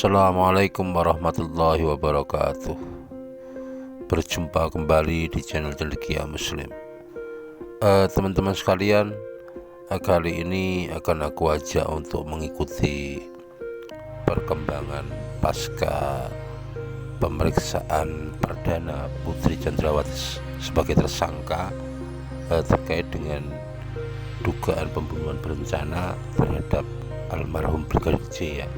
Assalamualaikum warahmatullahi wabarakatuh. Berjumpa kembali di channel Cendekia Muslim. Teman-teman sekalian, kali ini akan aku ajak untuk mengikuti perkembangan pasca pemeriksaan perdana Putri Chandrawati sebagai tersangka terkait dengan dugaan pembunuhan berencana terhadap almarhum Brigadir J ya.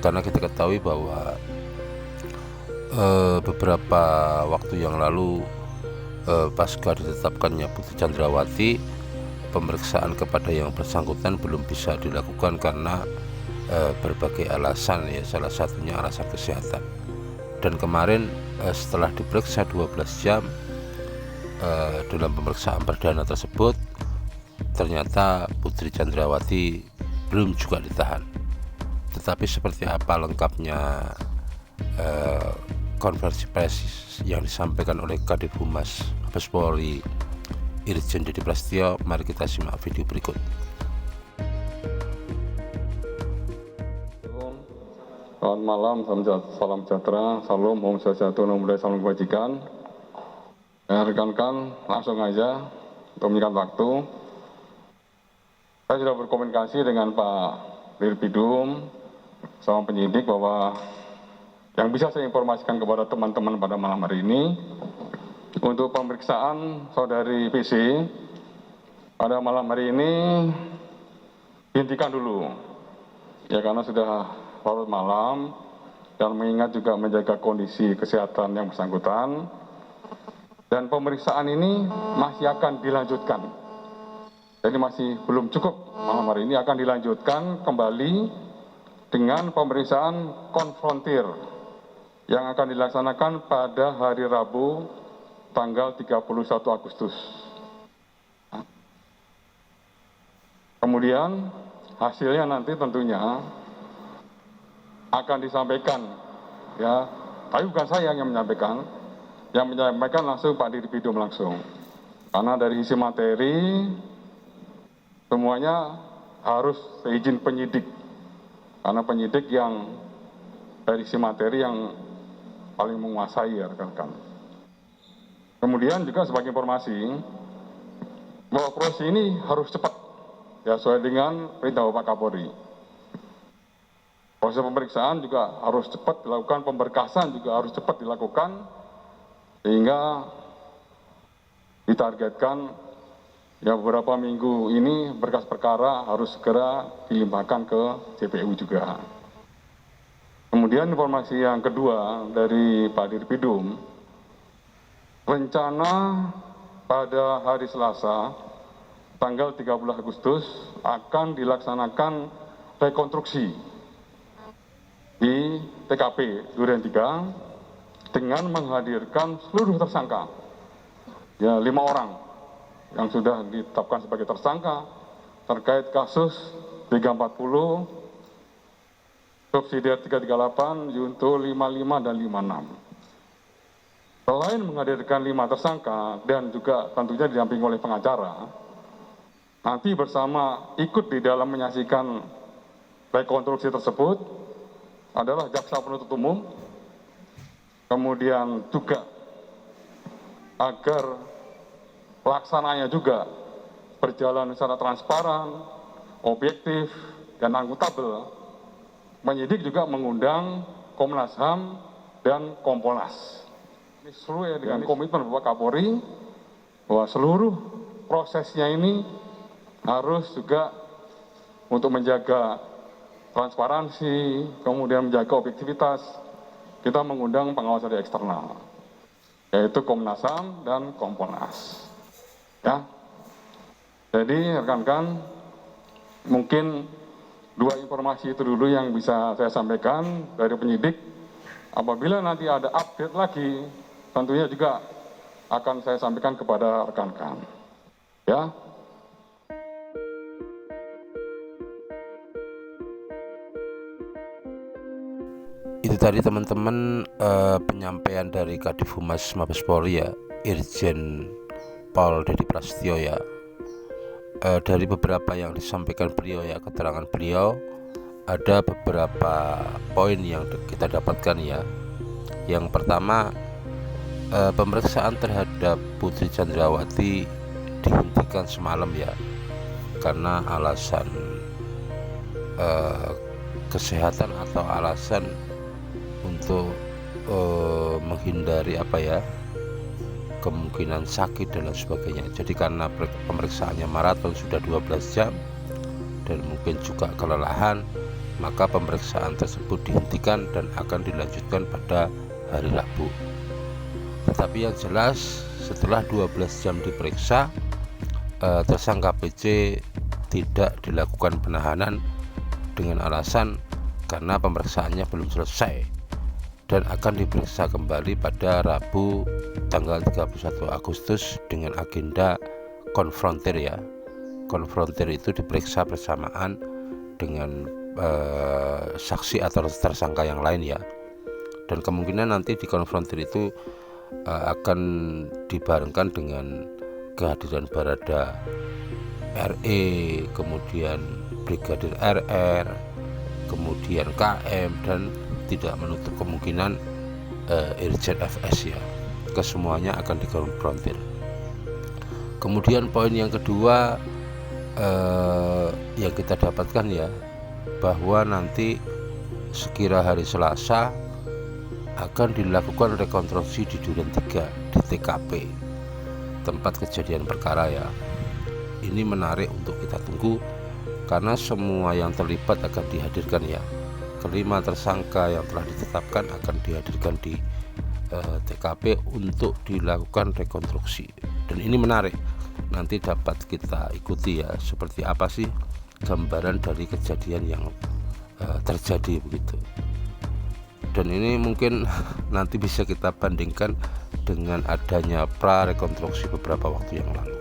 Karena kita ketahui bahwa beberapa waktu yang lalu pasca ditetapkannya Putri Chandrawati, pemeriksaan kepada yang bersangkutan belum bisa dilakukan karena berbagai alasan ya, salah satunya alasan kesehatan. Dan kemarin setelah diperiksa 12 jam dalam pemeriksaan perdana tersebut, ternyata Putri Chandrawati belum juga ditahan. Tetapi seperti apa lengkapnya konversi pers yang disampaikan oleh Kadif Humas Mabes Polri Irjen Dedy Prasetyo, mari kita simak video berikut. Selamat malam, salam sejahtera, salam, om swastiastu, namo buddhaya, salam kebajikan. Rekan-rekan, langsung aja untuk menyikat waktu. Saya sudah berkomunikasi dengan Pak Dirpidum sama penyidik bahwa yang bisa saya informasikan kepada teman-teman pada malam hari ini, untuk pemeriksaan saudari PC pada malam hari ini dihentikan dulu ya, karena sudah larut malam dan mengingat juga menjaga kondisi kesehatan yang bersangkutan, dan pemeriksaan ini masih akan dilanjutkan. Jadi masih belum cukup, malam hari ini akan dilanjutkan kembali dengan pemeriksaan konfrontir yang akan dilaksanakan pada hari Rabu tanggal 31 Agustus. Kemudian hasilnya nanti tentunya akan disampaikan ya, tapi bukan saya yang menyampaikan langsung Pak Dirpidum langsung. Karena dari sisi materi semuanya harus seizin penyidik. Karena penyidik yang dari sisi materi yang paling menguasai ya rekan-rekan. Kemudian juga sebagai informasi bahwa proses ini harus cepat ya, sesuai dengan perintah Bapak Kapolri. Proses pemeriksaan juga harus cepat dilakukan, pemberkasan juga harus cepat dilakukan, sehingga ditargetkan ya beberapa minggu ini berkas perkara harus segera dilimpahkan ke JPU juga. Kemudian informasi yang kedua dari Pak Dirpidum, rencana pada hari Selasa tanggal 30 Agustus akan dilaksanakan rekonstruksi di TKP Duren 3 dengan menghadirkan seluruh tersangka ya, 5 orang yang sudah ditetapkan sebagai tersangka terkait kasus 340, subsidiar 338, junto 55 dan 56. Selain menghadirkan 5 tersangka dan juga tentunya didampingi oleh pengacara, nanti bersama ikut di dalam menyaksikan rekonstruksi tersebut adalah jaksa penuntut umum, kemudian juga agar pelaksananya juga berjalan secara transparan, objektif, dan akuntabel. Penyidik juga mengundang Komnas HAM dan Kompolnas. Ini sesuai dengan komitmen Bapak Kapolri bahwa seluruh prosesnya ini harus juga untuk menjaga transparansi, kemudian menjaga objektivitas. Kita mengundang pengawas dari eksternal, yaitu Komnas HAM dan Kompolnas. Ya, jadi rekan-rekan, mungkin 2 informasi itu dulu yang bisa saya sampaikan dari penyidik. Apabila nanti ada update lagi, tentunya juga akan saya sampaikan kepada rekan-rekan. Ya. Itu tadi teman-teman penyampaian dari Kadif Humas Mabes Polri ya, Irjen Pol Dedy Prasetyo ya. Dari beberapa yang disampaikan beliau ya, keterangan beliau ada beberapa poin yang kita dapatkan ya. Yang pertama, pemeriksaan terhadap Putri Chandrawati dihentikan semalam ya, karena alasan kesehatan atau alasan untuk menghindari kemungkinan sakit dan lain sebagainya. Jadi karena pemeriksaannya maraton sudah 12 jam dan mungkin juga kelelahan, maka pemeriksaan tersebut dihentikan dan akan dilanjutkan pada hari Rabu. Tetapi yang jelas setelah 12 jam diperiksa, tersangka PC tidak dilakukan penahanan dengan alasan karena pemeriksaannya belum selesai dan akan diperiksa kembali pada Rabu tanggal 31 Agustus dengan agenda konfrontir ya. Konfrontir itu diperiksa bersamaan dengan saksi atau tersangka yang lain ya. Dan kemungkinan nanti di konfrontir itu akan dibarengkan dengan kehadiran Barada RE, kemudian Brigadir RR, kemudian KM, dan tidak menutup kemungkinan Irjen FS ya. Kesemuanya akan dikonfrontir. Kemudian poin yang kedua yang kita dapatkan ya, bahwa nanti sekira hari Selasa akan dilakukan rekonstruksi di Duren 3 di TKP tempat kejadian perkara ya. Ini menarik untuk kita tunggu karena semua yang terlibat akan dihadirkan ya. Kelima tersangka yang telah ditetapkan akan dihadirkan di TKP untuk dilakukan rekonstruksi. Dan ini menarik, nanti dapat kita ikuti ya, seperti apa sih gambaran dari kejadian yang terjadi begitu. Dan ini mungkin nanti bisa kita bandingkan dengan adanya pra-rekonstruksi beberapa waktu yang lalu.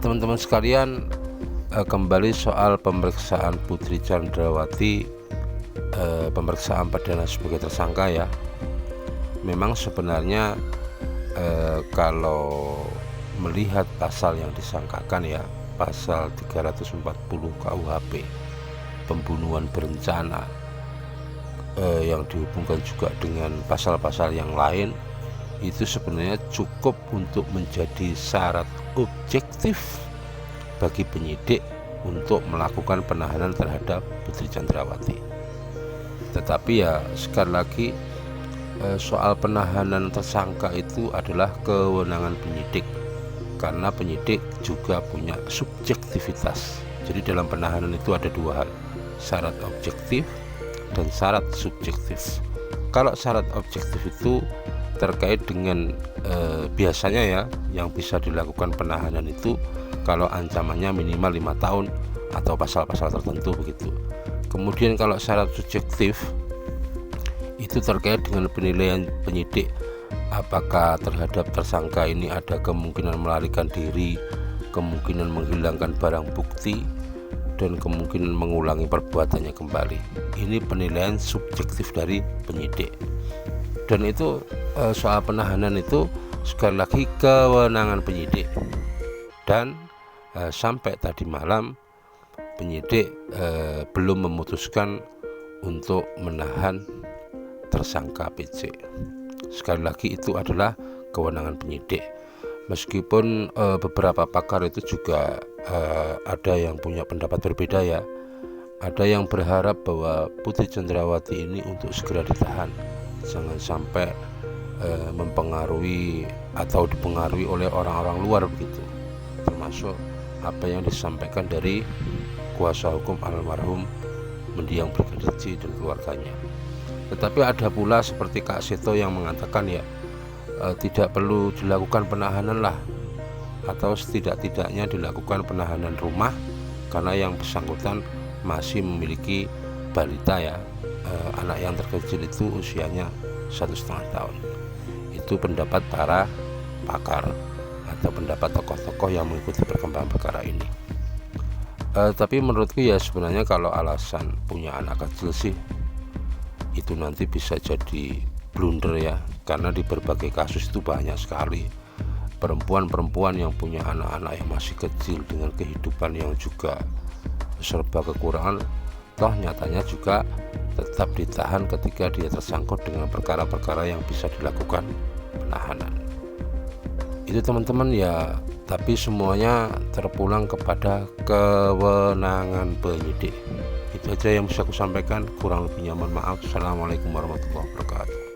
Teman-teman sekalian, kembali soal pemeriksaan Putri Chandrawati, pemeriksaan perdana sebagai tersangka ya. Memang sebenarnya kalau melihat pasal yang disangkakan ya, pasal 340 KUHP, pembunuhan berencana, yang dihubungkan juga dengan pasal-pasal yang lain, itu sebenarnya cukup untuk menjadi syarat objektif bagi penyidik untuk melakukan penahanan terhadap Putri Chandrawati. Tetapi ya sekali lagi, soal penahanan tersangka itu adalah kewenangan penyidik, karena penyidik juga punya subjektivitas. Jadi dalam penahanan itu ada dua hal, syarat objektif dan syarat subjektif. Kalau syarat objektif itu terkait dengan biasanya ya, yang bisa dilakukan penahanan itu kalau ancamannya minimal 5 tahun atau pasal-pasal tertentu begitu. Kemudian kalau syarat subjektif itu terkait dengan penilaian penyidik, apakah terhadap tersangka ini ada kemungkinan melarikan diri, kemungkinan menghilangkan barang bukti, dan kemungkinan mengulangi perbuatannya kembali. Ini penilaian subjektif dari penyidik. Dan itu soal penahanan itu sekali lagi kewenangan penyidik. Dan sampai tadi malam penyidik belum memutuskan untuk menahan tersangka PC. Sekali lagi itu adalah kewenangan penyidik. Meskipun beberapa pakar itu juga ada yang punya pendapat berbeda ya. Ada yang berharap bahwa Putri Chandrawati ini untuk segera ditahan, jangan sampai mempengaruhi atau dipengaruhi oleh orang-orang luar begitu, termasuk apa yang disampaikan dari kuasa hukum almarhum mendiang Brigadir J dan keluarganya. Tetapi ada pula seperti Kak Seto yang mengatakan ya, tidak perlu dilakukan penahanan lah, atau setidak-tidaknya dilakukan penahanan rumah karena yang bersangkutan masih memiliki balita ya, anak yang terkecil itu usianya 1,5 tahun. Itu pendapat para pakar atau pendapat tokoh-tokoh yang mengikuti perkembangan perkara ini. Tapi menurutku ya sebenarnya kalau alasan punya anak kecil sih itu nanti bisa jadi blunder ya, karena di berbagai kasus itu banyak sekali perempuan-perempuan yang punya anak-anak yang masih kecil dengan kehidupan yang juga serba kekurangan, toh nyatanya juga tetap ditahan ketika dia tersangkut dengan perkara-perkara yang bisa dilakukan penahanan. Itu teman-teman ya, tapi semuanya terpulang kepada kewenangan penyidik. Itu aja yang bisa aku sampaikan, kurang lebihnya mohon maaf. Assalamualaikum warahmatullahi wabarakatuh.